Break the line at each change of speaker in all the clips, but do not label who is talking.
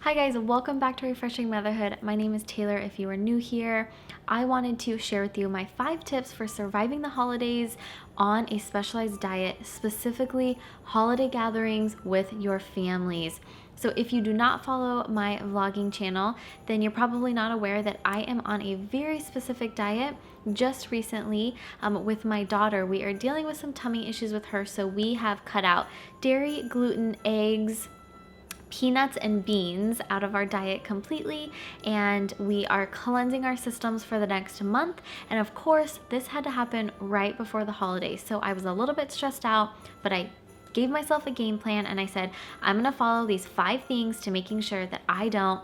Hi guys, welcome back to Refreshing Motherhood. My name is Taylor. If you are new here, I wanted to share with you my 5 tips for surviving the holidays on a specialized diet, specifically holiday gatherings with your families. So if you do not follow my vlogging channel, then you're probably not aware that I am on a very specific diet. Just recently, with my daughter, we are dealing with some tummy issues with her, so we have cut out dairy, gluten, eggs, peanuts and beans out of our diet completely, and we are cleansing our systems for the next month. And of course, this had to happen right before the holidays, so I was a little bit stressed out, but I gave myself a game plan and I said, I'm gonna follow these 5 things to making sure that I don't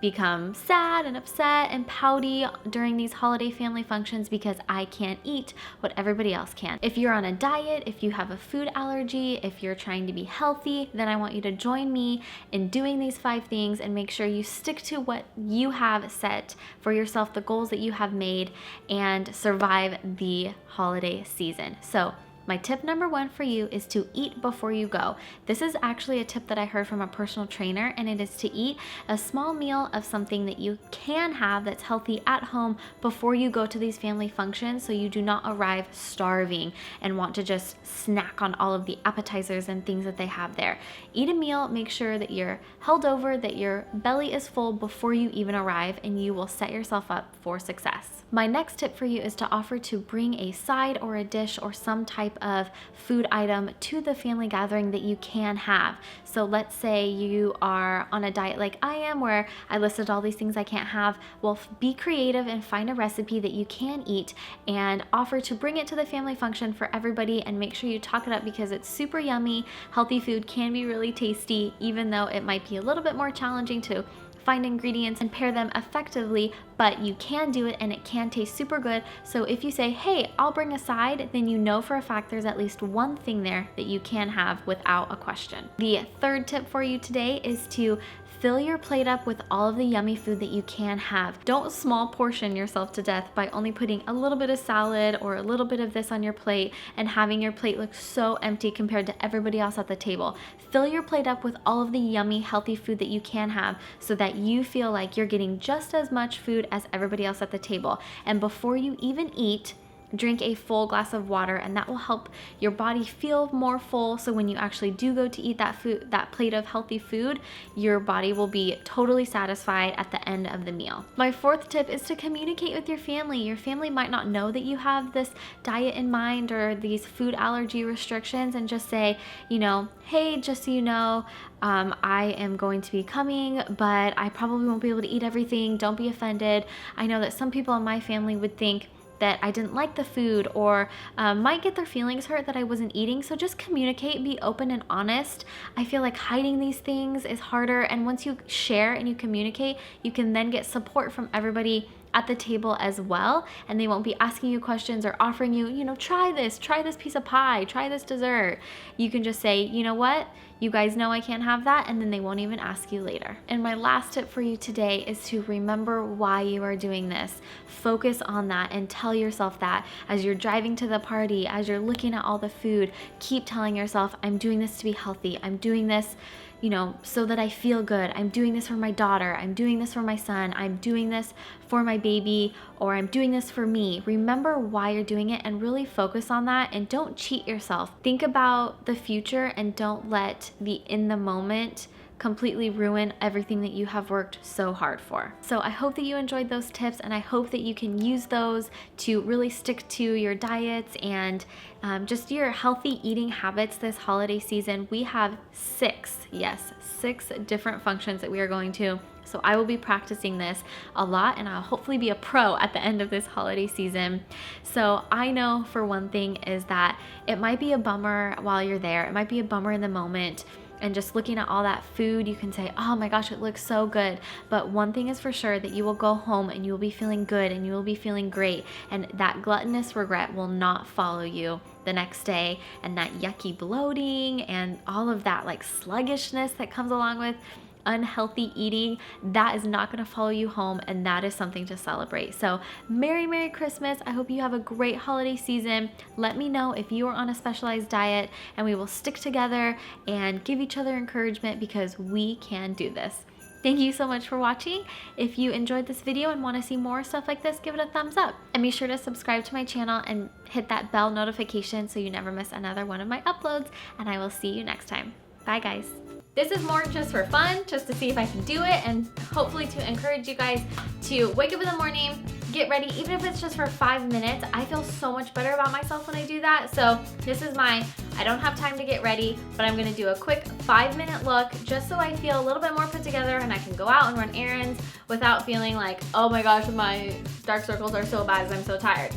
become sad and upset and pouty during these holiday family functions because I can't eat what everybody else can. If you're on a diet, if you have a food allergy, if you're trying to be healthy, then I want you to join me in doing these 5 things and make sure you stick to what you have set for yourself, the goals that you have made, and survive the holiday season. So my tip number 1 for you is to eat before you go. This is actually a tip that I heard from a personal trainer, and it is to eat a small meal of something that you can have that's healthy at home before you go to these family functions, so you do not arrive starving and want to just snack on all of the appetizers and things that they have there. Eat a meal, make sure that you're held over, that your belly is full before you even arrive, and you will set yourself up for success. My next tip for you is to offer to bring a side or a dish or some type of food item to the family gathering that you can have. So let's say you are on a diet like I am, where I listed all these things I can't have. Well, be creative and find a recipe that you can eat and offer to bring it to the family function for everybody, and make sure you talk it up because it's super yummy. Healthy food can be really tasty, even though it might be a little bit more challenging to find ingredients and pair them effectively, but you can do it and it can taste super good. So if you say, hey, I'll bring a side, then you know for a fact there's at least one thing there that you can have without a question. The third tip for you today is to fill your plate up with all of the yummy food that you can have. Don't small portion yourself to death by only putting a little bit of salad or a little bit of this on your plate and having your plate look so empty compared to everybody else at the table. Fill your plate up with all of the yummy, healthy food that you can have so that you feel like you're getting just as much food as everybody else at the table. And before you even eat, drink a full glass of water, and that will help your body feel more full, so when you actually do go to eat that food, that plate of healthy food, your body will be totally satisfied at the end of the meal. My 4th tip is to communicate with your family. Your family might not know that you have this diet in mind or these food allergy restrictions, and just say, hey, just so you know, I am going to be coming, but I probably won't be able to eat everything. Don't be offended. I know that some people in my family would think that I didn't like the food, or might get their feelings hurt that I wasn't eating. So just communicate, be open and honest. I feel like hiding these things is harder, and once you share and you communicate, you can then get support from everybody at the table as well, and they won't be asking you questions or offering you, try this piece of pie, try this dessert. You can just say, you know what, you guys know I can't have that, and then they won't even ask you later. And my last tip for you today is to remember why you are doing this. Focus on that and tell yourself that as you're driving to the party, as you're looking at all the food, keep telling yourself, I'm doing this to be healthy. I'm doing this so that I feel good. I'm doing this for my daughter. I'm doing this for my son. I'm doing this for my baby, or I'm doing this for me. Remember why you're doing it and really focus on that, and don't cheat yourself. Think about the future and don't let the in the moment completely ruin everything that you have worked so hard for. So I hope that you enjoyed those tips, and I hope that you can use those to really stick to your diets and just your healthy eating habits this holiday season. We have 6 different functions that we are going to. So I will be practicing this a lot, and I'll hopefully be a pro at the end of this holiday season. So I know for one thing is that it might be a bummer while you're there. It might be a bummer in the moment. And just looking at all that food, you can say, oh my gosh, it looks so good. But one thing is for sure, that you will go home and you will be feeling good and you will be feeling great. And that gluttonous regret will not follow you the next day. And that yucky bloating and all of that like sluggishness that comes along with unhealthy eating, that is not going to follow you home, and that is something to celebrate. So Merry Christmas. I hope you have a great holiday season. Let me know if you are on a specialized diet, and we will stick together and give each other encouragement, because we can do this. Thank you so much for watching. If you enjoyed this video and want to see more stuff like this, give it a thumbs up. And be sure to subscribe to my channel and hit that bell notification so you never miss another one of my uploads. And I will see you next time. Bye, guys. This is more just for fun, just to see if I can do it, and hopefully to encourage you guys to wake up in the morning, get ready, even if it's just for 5 minutes. I feel so much better about myself when I do that. So this is I don't have time to get ready, but I'm gonna do a quick 5-minute look just so I feel a little bit more put together and I can go out and run errands without feeling like, oh my gosh, my dark circles are so bad as I'm so tired.